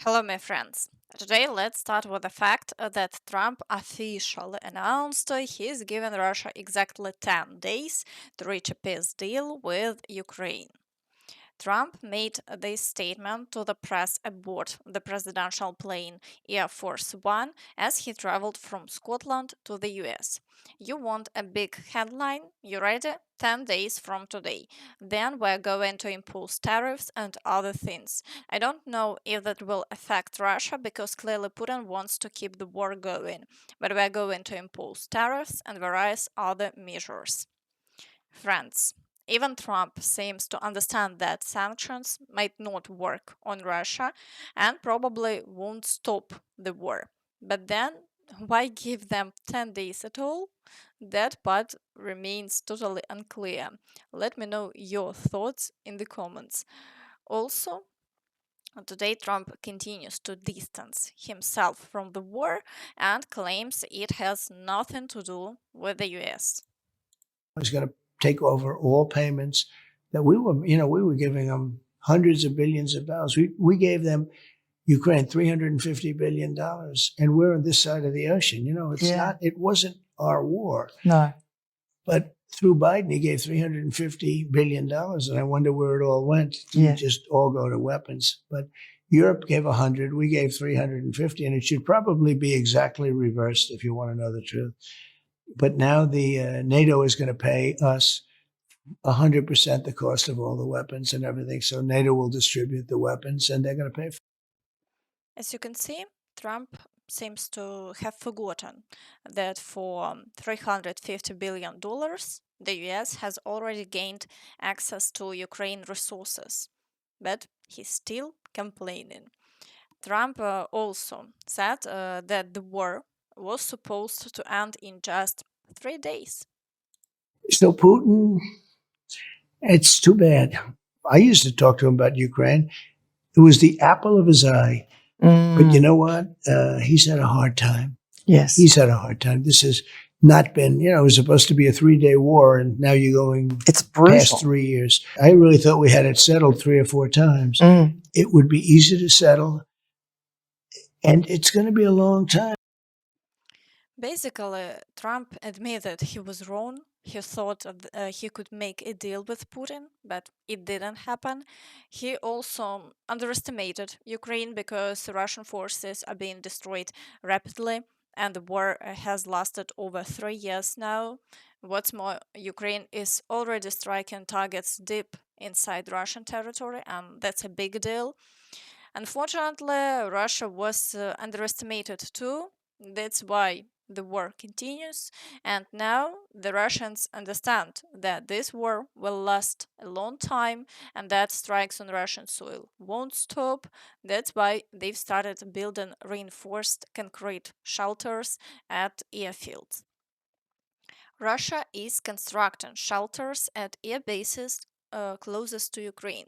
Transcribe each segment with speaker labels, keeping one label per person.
Speaker 1: Hello, my friends. Today, let's start with the fact that Trump officially announced he's given Russia exactly 10 days to reach a peace deal with Ukraine. Trump made this statement to the press aboard the presidential plane Air Force One as he traveled from Scotland to the US. You want a big headline? You ready? 10 days from today. Then we're going to impose tariffs and other things. I don't know if that will affect Russia because clearly Putin wants to keep the war going, but we're going to impose tariffs and various other measures. Friends, even Trump seems to understand that sanctions might not work on Russia and probably won't stop the war. But then, why give them 10 days at all? That part remains totally unclear. Let me know your thoughts in the comments. Also, today Trump continues to distance himself from the war and claims it has nothing to do with the US.
Speaker 2: Was going to take over all payments that we were giving them hundreds of billions of dollars. We gave them Ukraine $350 billion, and we're on this side of the ocean. It wasn't our war.
Speaker 3: No.
Speaker 2: But through Biden, he gave $350 billion, and I wonder where it all went. Did
Speaker 3: Yeah.
Speaker 2: it just all go to weapons? But Europe gave 100, we gave 350, and it should probably be exactly reversed if you want to know the truth. But now the NATO is going to pay us 100% the cost of all the weapons and everything. So NATO will distribute the weapons, and they're going to pay for it.
Speaker 1: As you can see, Trump seems to have forgotten that for $350 billion, the US has already gained access to Ukraine resources. But he's still complaining. Trump also said that the war was supposed to end in just 3 days.
Speaker 2: So Putin, it's too bad. I used to talk to him about Ukraine. It was the apple of his eye. But you know what? He's had a hard time.
Speaker 3: Yes.
Speaker 2: He's had a hard time. This has not been, it was supposed to be a 3-day war, and now you're going
Speaker 3: It's brutal.
Speaker 2: past 3 years. I really thought we had it settled 3 or 4 times. It would be easy to settle, and it's going to be a long time.
Speaker 1: Basically, Trump admitted he was wrong. He thought he could make a deal with Putin, but it didn't happen. He also underestimated Ukraine because Russian forces are being destroyed rapidly, and the war has lasted over 3 years now. What's more, Ukraine is already striking targets deep inside Russian territory, and that's a big deal. Unfortunately, Russia was underestimated too. That's why the war continues, and now the Russians understand that this war will last a long time and that strikes on Russian soil won't stop. That's why they've started building reinforced concrete shelters at airfields. Russia is constructing shelters at air bases closest to Ukraine.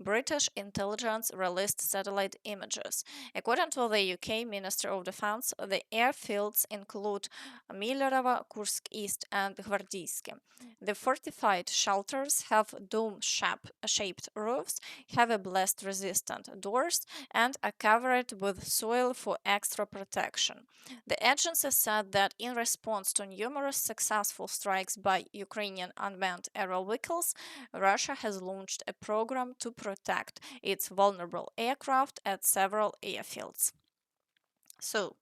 Speaker 1: British intelligence released satellite images. According to the UK Minister of Defense, the airfields include Millerovo, Kursk-East, and Gvardiysky. The fortified shelters have dome-shaped roofs, have a blast-resistant doors, and are covered with soil for extra protection. The agency said that in response to numerous successful strikes by Ukrainian unmanned aerial vehicles, Russia has launched a program to protect its vulnerable aircraft at several airfields. So,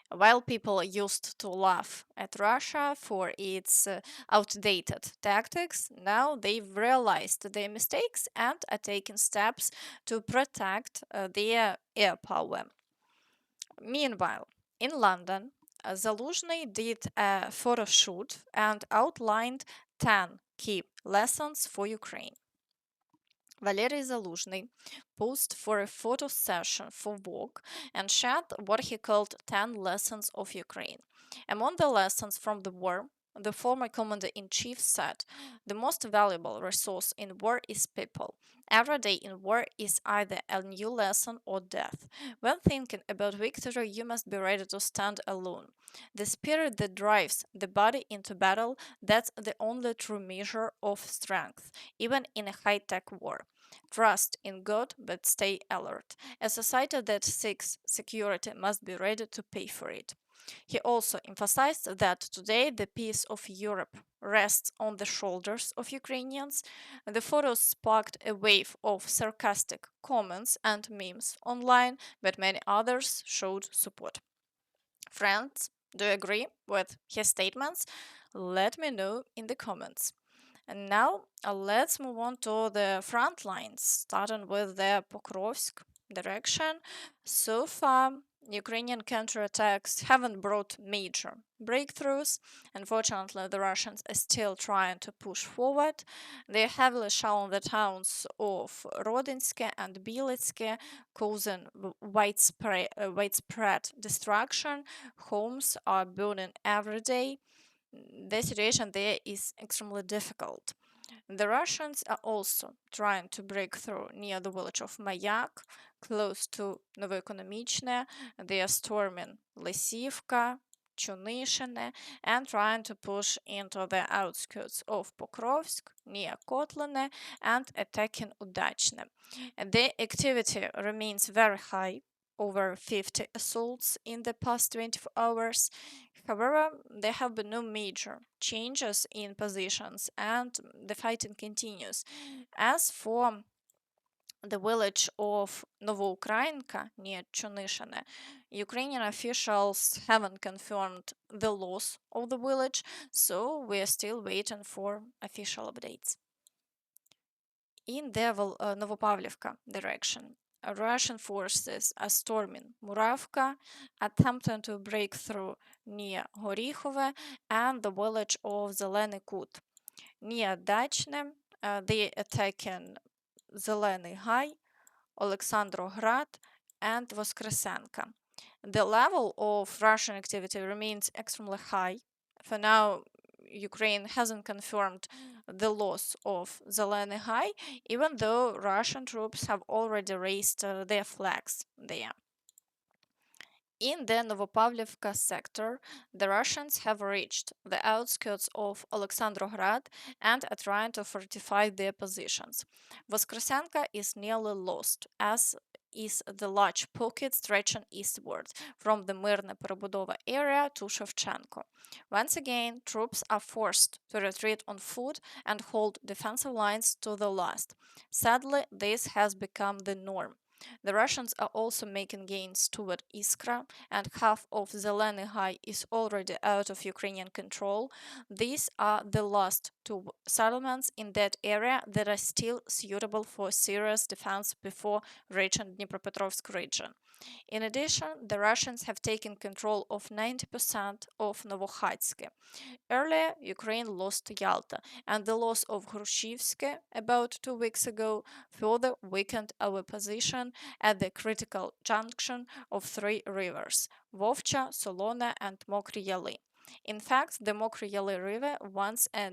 Speaker 1: while people used to laugh at Russia for its outdated tactics, now they've realized their mistakes and are taking steps to protect their air power. Meanwhile, in London, Zaluzhny did a photo shoot and outlined 10 key lessons for Ukraine. Valery Zaluzhny posed for a photo session for Vogue and shared what he called 10 lessons of Ukraine. Among the lessons from the war, the former commander-in-chief said, "The most valuable resource in war is people. Every day in war is either a new lesson or death. When thinking about victory, you must be ready to stand alone. The spirit that drives the body into battle, that's the only true measure of strength, even in a high-tech war. trust in God, but stay alert. A society that seeks security must be ready to pay for it. He also emphasized that today the peace of Europe rests on the shoulders of Ukrainians. The photos sparked a wave of sarcastic comments and memes online, but many others showed support. Friends, do you agree with his statements? Let me know in the comments. And now let's move on to the front lines, starting with the Pokrovsk direction. So far, Ukrainian counterattacks haven't brought major breakthroughs. Unfortunately, the Russians are still trying to push forward. They heavily shell the towns of Rodinske and Bielitske, causing widespread destruction. Homes are burning every day. The situation there is extremely difficult. The Russians are also trying to break through near the village of Mayak, close to Novoekonomichne. They are storming Lysivka, Chunishine, and trying to push into the outskirts of Pokrovsk, near Kotline, and attacking Udachne. The activity remains very high, over 50 assaults in the past 24 hours. However, there have been no major changes in positions and the fighting continues. As for the village of Novoukrainka near Chunishine, Ukrainian officials haven't confirmed the loss of the village, so we are still waiting for official updates. In the Novopavlivka direction, Russian forces are storming Muravka, attempting to break through near Horikhove and the village of Zelený Kut. Near Dachne, they attacking Zelený High, Alexandrograd, and Voskresenka. The level of Russian activity remains extremely high. For now, Ukraine hasn't confirmed the loss of Zelený High, even though Russian troops have already raised their flags there. In the Novopavlivka sector, the Russians have reached the outskirts of Alexandrograd and are trying to fortify their positions. Voskresenka is nearly lost, as is the large pocket stretching eastward from the Myrne Perebudova area to Shevchenko. Once again, troops are forced to retreat on foot and hold defensive lines to the last. Sadly, this has become the norm. The Russians are also making gains toward Iskra, and half of Zelený High is already out of Ukrainian control. These are the last two settlements in that area that are still suitable for serious defense before reaching Dnipropetrovsk region. In addition, the Russians have taken control of 90% of Novokhatsk. Earlier, Ukraine lost Yalta, and the loss of Hrushevsk about 2 weeks ago further weakened our position at the critical junction of three rivers Vovcha, Solona, and Mokry Yaly. In fact, the Mokry Yaly River, once a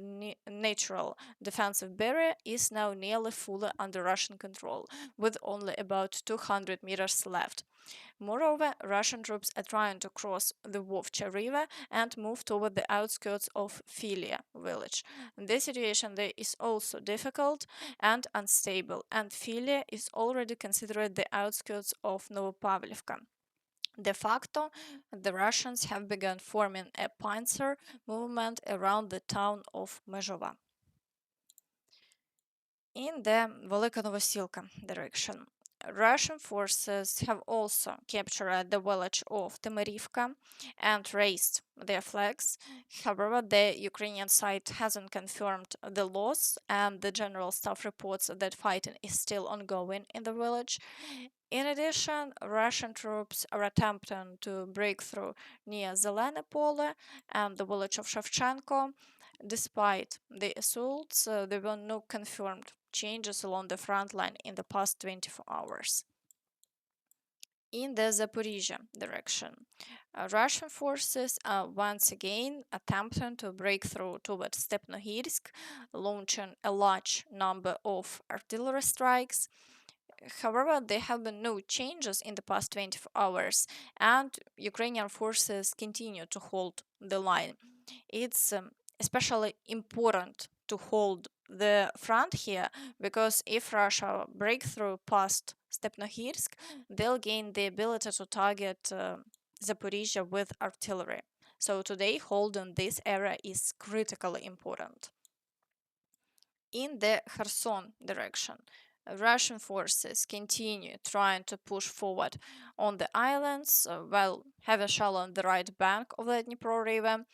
Speaker 1: natural defensive barrier, is now nearly fully under Russian control, with only about 200 meters left. Moreover, Russian troops are trying to cross the Vovcha River and move toward the outskirts of Filia village. The situation there is also difficult and unstable, and Filia is already considered the outskirts of Novopavlivka. De facto, the Russians have begun forming a pincer movement around the town of Mezhova. In the Velika Novosilka direction, Russian forces have also captured the village of Temerivka and raised their flags. However, the Ukrainian side hasn't confirmed the loss, and the general staff reports that fighting is still ongoing in the village. In addition, Russian troops are attempting to break through near Zelene Pole and the village of Shevchenko. Despite the assaults, there were no confirmed changes along the front line in the past 24 hours. In the Zaporizhia direction, Russian forces are once again attempting to break through towards Stepnohirsk, launching a large number of artillery strikes. However, there have been no changes in the past 24 hours, and Ukrainian forces continue to hold the line. It's especially important to hold the front here, because if Russia break through past Stepnohirsk, they'll gain the ability to target Zaporizhia with artillery. So today, holding this area is critically important. In the Kherson direction, Russian forces continue trying to push forward on the islands while having shell on the right bank of the Dnipro River.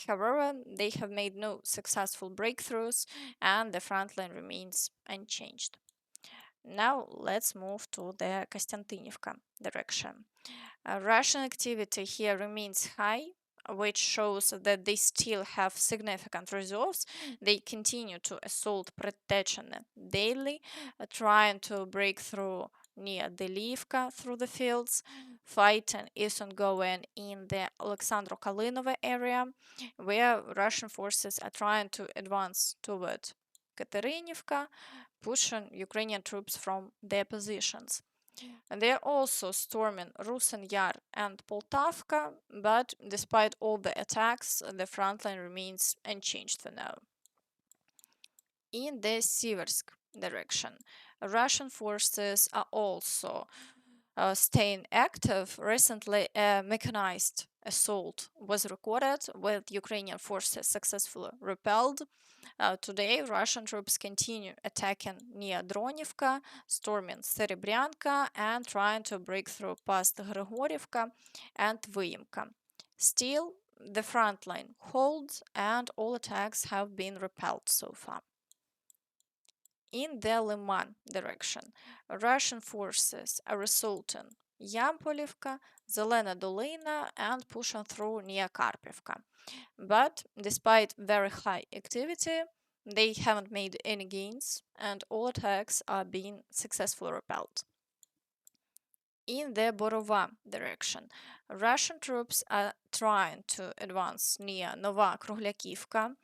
Speaker 1: However, they have made no successful breakthroughs and the front line remains unchanged. Now let's move to the Kostantinivka direction. Russian activity here remains high, which shows that they still have significant reserves. They continue to assault Pretechene daily, trying to break through near Delivka through the fields. Fighting is ongoing in the Alexandro-Kalinova area, where Russian forces are trying to advance toward Katerinivka, pushing Ukrainian troops from their positions. And they are also storming Ruslan Yar and Poltavka, but despite all the attacks, the front line remains unchanged for now. In the Siversk direction, Russian forces are also staying active. Recently, a mechanized assault was recorded with Ukrainian forces successfully repelled. Today, Russian troops continue attacking near Dronivka, storming Serebryanka, and trying to break through past Grigorivka and Vyimka. Still, the front line holds, and all attacks have been repelled so far. In the Liman direction, Russian forces are assaulting Yampolivka, Zelena Dolina, and pushing through near Karpivka. But despite very high activity, they haven't made any gains, and all attacks are being successfully repelled. In the Borova direction, Russian troops are trying to advance near Nova Kruglякivka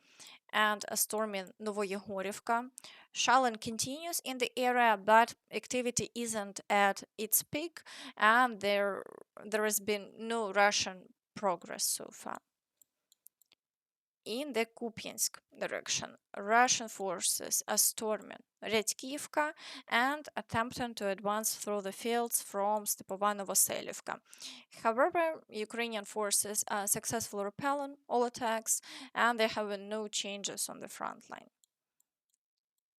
Speaker 1: and storming Novoyegorivka. Shelling continues in the area, but activity isn't at its peak, and there has been no Russian progress so far. In the Kupiansk direction, Russian forces are storming Redkivka and attempting to advance through the fields from Stepovano-Vasilivka. However, Ukrainian forces are successfully repelling all attacks, and there have been no changes on the front line.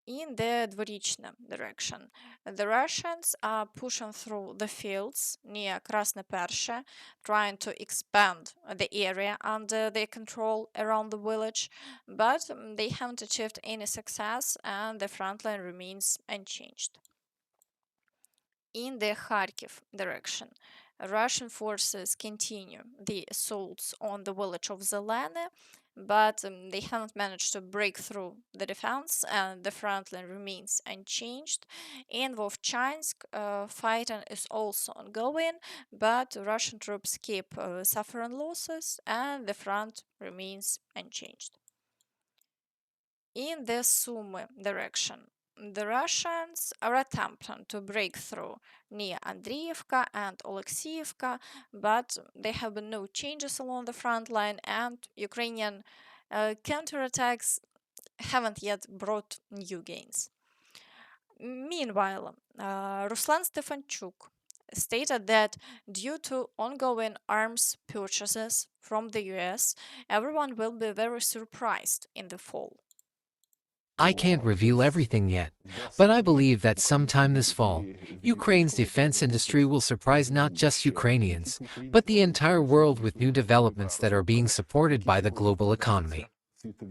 Speaker 1: In the Dvorichne direction, the Russians are pushing through the fields near Krasnopershe, trying to expand the area under their control around the village, but they haven't achieved any success and the front line remains unchanged. In the Kharkiv direction, Russian forces continue the assaults on the village of Zelene, but they haven't managed to break through the defense and the front line remains unchanged. In Vovchansk, fighting is also ongoing, but Russian troops keep suffering losses and the front remains unchanged. In the Sumy direction, the Russians are attempting to break through near Andriivka and Oleksiivka, but there have been no changes along the front line, and Ukrainian counterattacks haven't yet brought new gains. Meanwhile, Ruslan Stefanchuk stated that due to ongoing arms purchases from the US, everyone will be very surprised in the fall.
Speaker 3: I can't reveal everything yet, but I believe that sometime this fall, Ukraine's defense industry will surprise not just Ukrainians, but the entire world with new developments that are being supported by the global economy.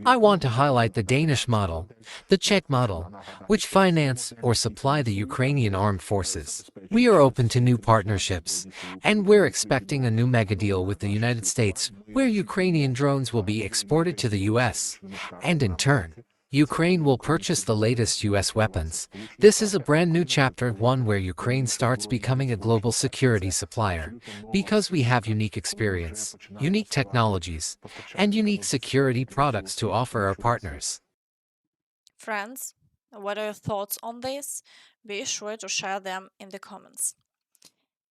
Speaker 3: I want to highlight the Danish model, the Czech model, which finance or supply the Ukrainian armed forces. We are open to new partnerships, and we're expecting a new megadeal with the United States, where Ukrainian drones will be exported to the US, and in turn, Ukraine will purchase the latest US weapons. This is a brand new chapter, one where Ukraine starts becoming a global security supplier, because we have unique experience, unique technologies, and unique security products to offer our partners.
Speaker 1: Friends, what are your thoughts on this? Be sure to share them in the comments.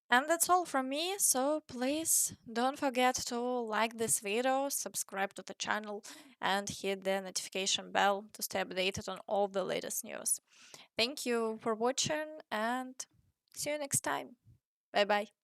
Speaker 1: And that's all from me, so please don't forget to like this video, subscribe to the channel, and hit the notification bell to stay updated on all the latest news. Thank you for watching and see you next time. Bye bye.